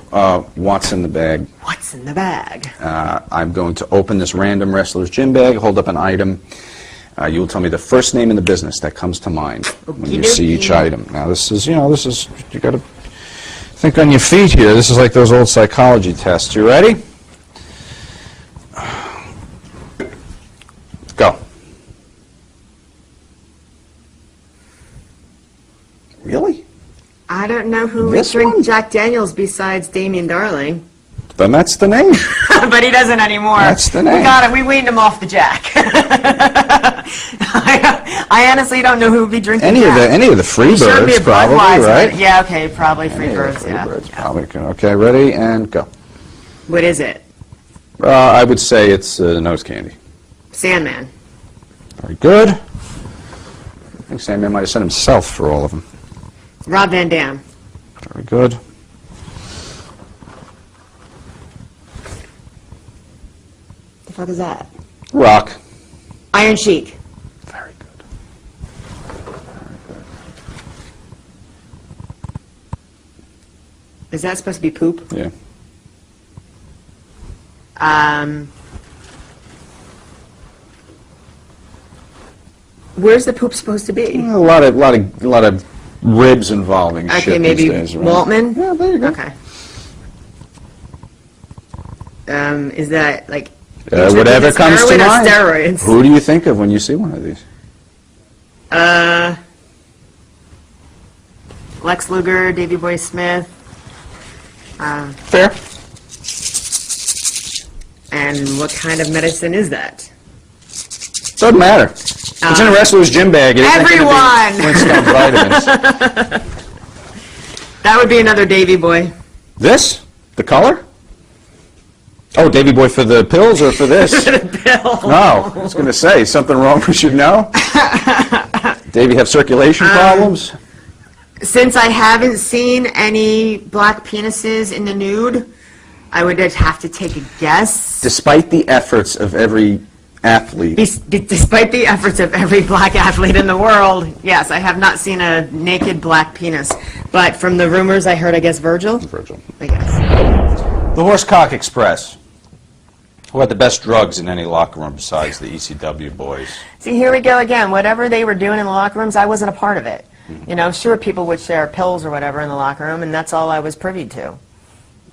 what's in the bag. What's in the bag? I'm going to open this random wrestler's gym bag, hold up an item. You will tell me the first name in the business that comes to mind when you see each item. Now, this is, you got to think on your feet here. This is like those old psychology tests. You ready? Go. Really? I don't know who This would drink one? Jack Daniels besides Damien Darling. Then that's the name. But he doesn't anymore. That's the name. We got it. We weaned him off the Jack. I honestly don't know who would be drinking Any Jack. of the Freebirds, Sure, be a probably, Budweiser. right? Yeah, okay, probably Any of the Freebirds, yeah. Freebirds, probably. Okay, ready, and go. What is it? I would say it's nose candy. Sandman. Very good. I think Sandman might have sent himself for all of them. Rob Van Dam. Very good. The fuck is that? Rock. Iron Sheik. Very good. Is that supposed to be poop? Yeah. Where's the poop supposed to be? A lot of ribs involving Okay, shit maybe these days, right? Waltman? Yeah, there you go. Okay. Is that like Whatever comes to heroin or mind. steroids? Who do you think of when you see one of these? Lex Luger, Davey Boy Smith. Fair. And what kind of medicine is that? Doesn't matter. It's in a wrestler's gym bag. It isn't gonna be Flintstone vitamins. That would be another Davey Boy. This? The color? Oh, Davey Boy for the pills or for this? Bill. No, I was going to say, something wrong we should know? Davey have circulation problems? Since I haven't seen any black penises in the nude, I would just have to take a guess. Despite the efforts of every athlete. Despite the efforts of every black athlete in the world, yes, I have not seen a naked black penis. But from the rumors I heard, I guess Virgil? Virgil. I guess. The Horsecock Express. Who had the best drugs in any locker room besides the ECW boys? See, here we go again. Whatever they were doing in the locker rooms, I wasn't a part of it. You know, sure, people would share pills or whatever in the locker room, and that's all I was privy to.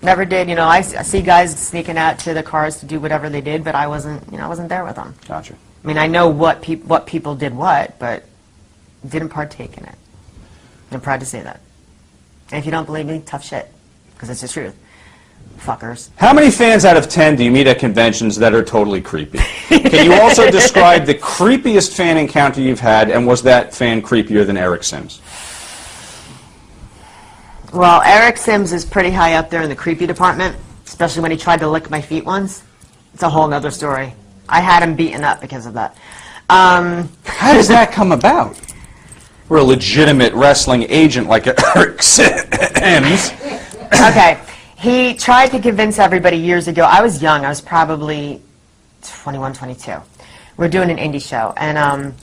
Never did, you know, I see guys sneaking out to the cars to do whatever they did, but I wasn't, you know, I wasn't there with them. Gotcha. I mean, I know what people did what, but didn't partake in it. I'm proud to say that. And if you don't believe me, tough shit, because it's the truth. Fuckers. How many fans out of 10 do you meet at conventions that are totally creepy? Can you also describe the creepiest fan encounter you've had, and was that fan creepier than Eric Sims? Well, Eric Sims is pretty high up there in the creepy department, especially when he tried to lick my feet once. It's a whole other story. I had him beaten up because of that. How does that come about? We're a legitimate wrestling agent like Eric Sims. Okay. He tried to convince everybody years ago. I was young. I was probably 21, 22. We're doing an indie show. And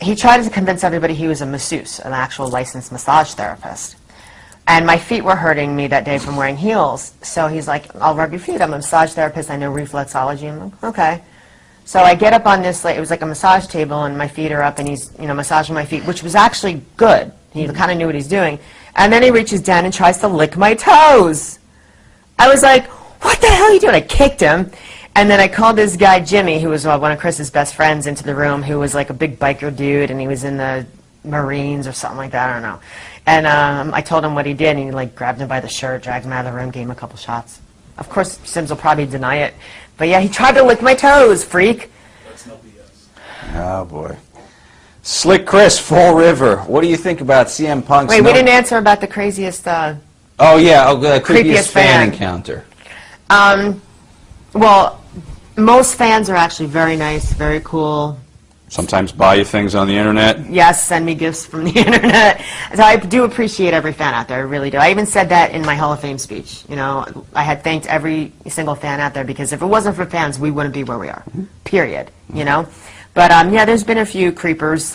he tried to convince everybody he was a masseuse, an actual licensed massage therapist. And my feet were hurting me that day from wearing heels. So he's like, I'll rub your feet. I'm a massage therapist. I know reflexology. I'm like, okay. So I get up on this, like, it was like a massage table, and my feet are up, and he's, you know, massaging my feet, which was actually good. He kind of knew what he's doing. And then he reaches down and tries to lick my toes. I was like, what the hell are you doing? I kicked him. And then I called this guy, Jimmy, who was one of Chris's best friends, into the room, who was like a big biker dude, and he was in the Marines or something like that, I don't know. And I told him what he did, and he like grabbed him by the shirt, dragged him out of the room, gave him a couple shots. Of course, Sims will probably deny it. But yeah, he tried to lick my toes, freak. That's no BS. Oh, boy. Slick Chris, Fall River. What do you think about CM Punk's... Wait, we didn't answer about the craziest... Oh, yeah, creepiest fan fan encounter. Well, most fans are actually very nice, very cool. Sometimes buy you things on the internet. Yes, send me gifts from the internet. So I do appreciate every fan out there, I really do. I even said that in my Hall of Fame speech. You know, I had thanked every single fan out there, because if it wasn't for fans, we wouldn't be where we are, period, you know? But yeah, there's been a few creepers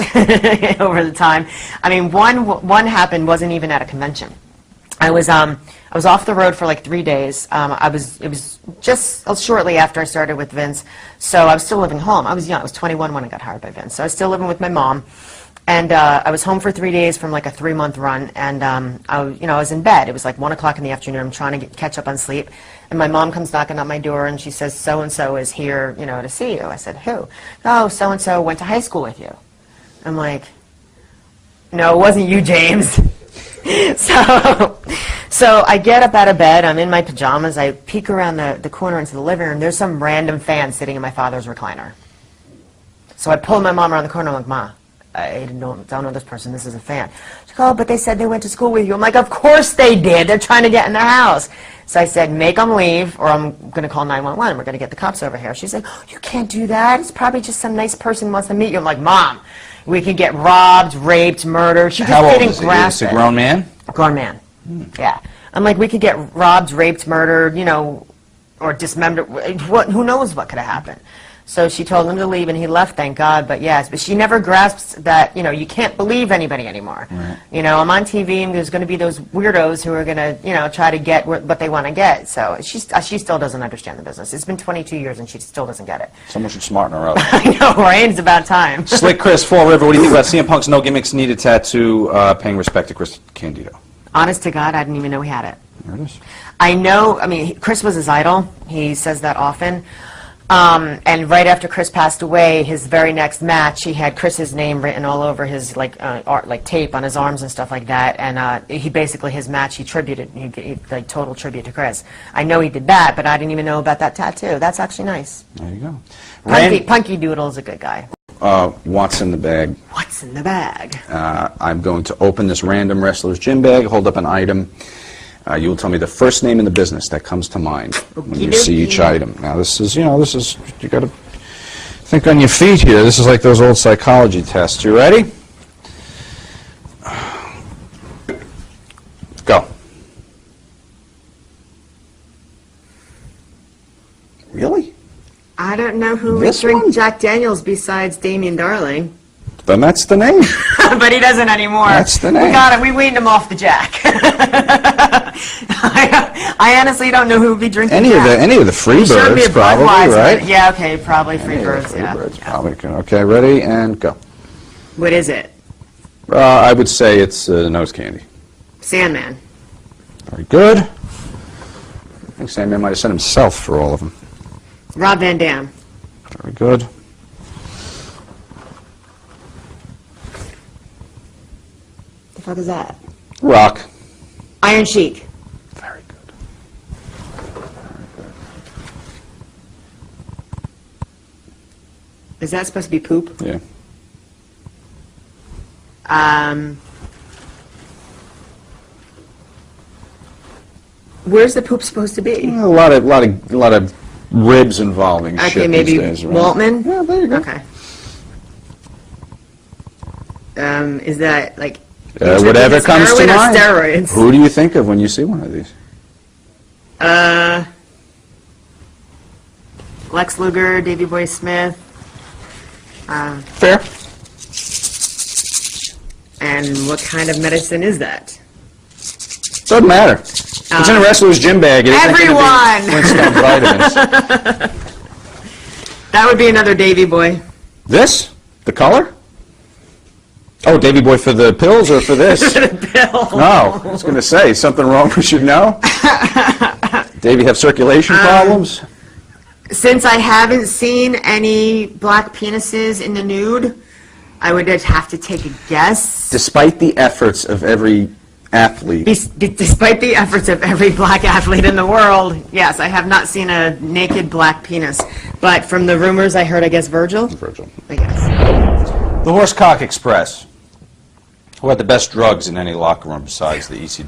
over the time. I mean, one happened, wasn't even at a convention. I was off the road for like 3 days. It was just shortly after I started with Vince, so I was still living home. I was young. I was 21 when I got hired by Vince, so I was still living with my mom. And I was home for 3 days from like a 3-month run, and I was in bed. It was like 1 o'clock in the afternoon. I'm trying to catch up on sleep, and my mom comes knocking on my door, and she says, "So and so is here, to see you." I said, "Who?" "Oh, so and so went to high school with you." I'm like, "No, it wasn't you, James." So I get up out of bed, I'm in my pajamas, I peek around the corner into the living room, there's some random fan sitting in my father's recliner. So I pull my mom around the corner, I'm like, "Ma, I don't know this person, this is a fan." She's like, "Oh, but they said they went to school with you." I'm like, "Of course they did, they're trying to get in the house." So I said, "Make them leave, or I'm going to call 911, we're going to get the cops over here." She's like, "Oh, you can't do that, it's probably just some nice person who wants to meet you." I'm like, "Mom, we could get robbed, raped, murdered." She just didn't grasp it. Is he a grown man? Grown man. Yeah. I'm like, we could get robbed, raped, murdered, or dismembered. Who knows what could have happened? So she told him to leave, and he left, thank God. But yes, but she never grasps that, you can't believe anybody anymore. Right. I'm on TV, and there's going to be those weirdos who are going to, try to get what they want to get. So she still doesn't understand the business. It's been 22 years, and she still doesn't get it. Someone should smarten her up. I know, right? It's about time. Slick Chris, Fall River, what do you think about CM Punk's No Gimmicks Needed tattoo paying respect to Chris Candido? Honest to God, I didn't even know he had it. There it is. I know, Chris was his idol. He says that often. And right after Chris passed away, his very next match, he had Chris's name written all over his tape on his arms and stuff like that. And he basically, his match, he tributed, he like total tribute to Chris. I know he did that, but I didn't even know about that tattoo. That's actually nice. There you go. Punky Doodle's a good guy. What's in the bag? What's in the bag? I'm going to open this random wrestler's gym bag, hold up an item. You will tell me the first name in the business that comes to mind when you see each item. Now this is, you got to think on your feet here. This is like those old psychology tests. You ready? Go. Really? I don't know who would This drink one? Jack Daniels besides Damien Darling. Then that's the name. But he doesn't anymore. That's the name. We got it. We weaned him off the Jack. I honestly don't know who would be drinking Any Jack. of the Freebirds, probably, right? Yeah, okay, probably Freebirds, yeah. Freebirds, probably. Okay, ready, and go. What is it? I would say it's nose candy. Sandman. Very good. I think Sandman might have sent himself for all of them. Rob Van Dam. Very good. The fuck is that? Rock. Iron Sheik. Very good. Is that supposed to be poop? Yeah. Where's the poop supposed to be? A lot of ribs involving Okay, shit maybe these days, right? Waltman? Yeah, there you go. Okay. Is that like Whatever comes to heroin or mind. steroids? Who do you think of when you see one of these? Lex Luger, Davey Boy Smith. Fair. And what kind of medicine is that? Doesn't matter. It's in a wrestler's gym bag. It isn't gonna be Everyone! Flintstone vitamins. That would be another Davey Boy. This? The color? Oh, Davey Boy for the pills or for this? Bill. No, I was going to say, something wrong we should know? Davey have circulation problems? Since I haven't seen any black penises in the nude, I would just have to take a guess. Despite the efforts of every athlete. Despite the efforts of every black athlete in the world, yes, I have not seen a naked black penis. But from the rumors I heard, I guess Virgil? Virgil. I guess. The Horsecock Express. Who had the best drugs in any locker room besides the ECW?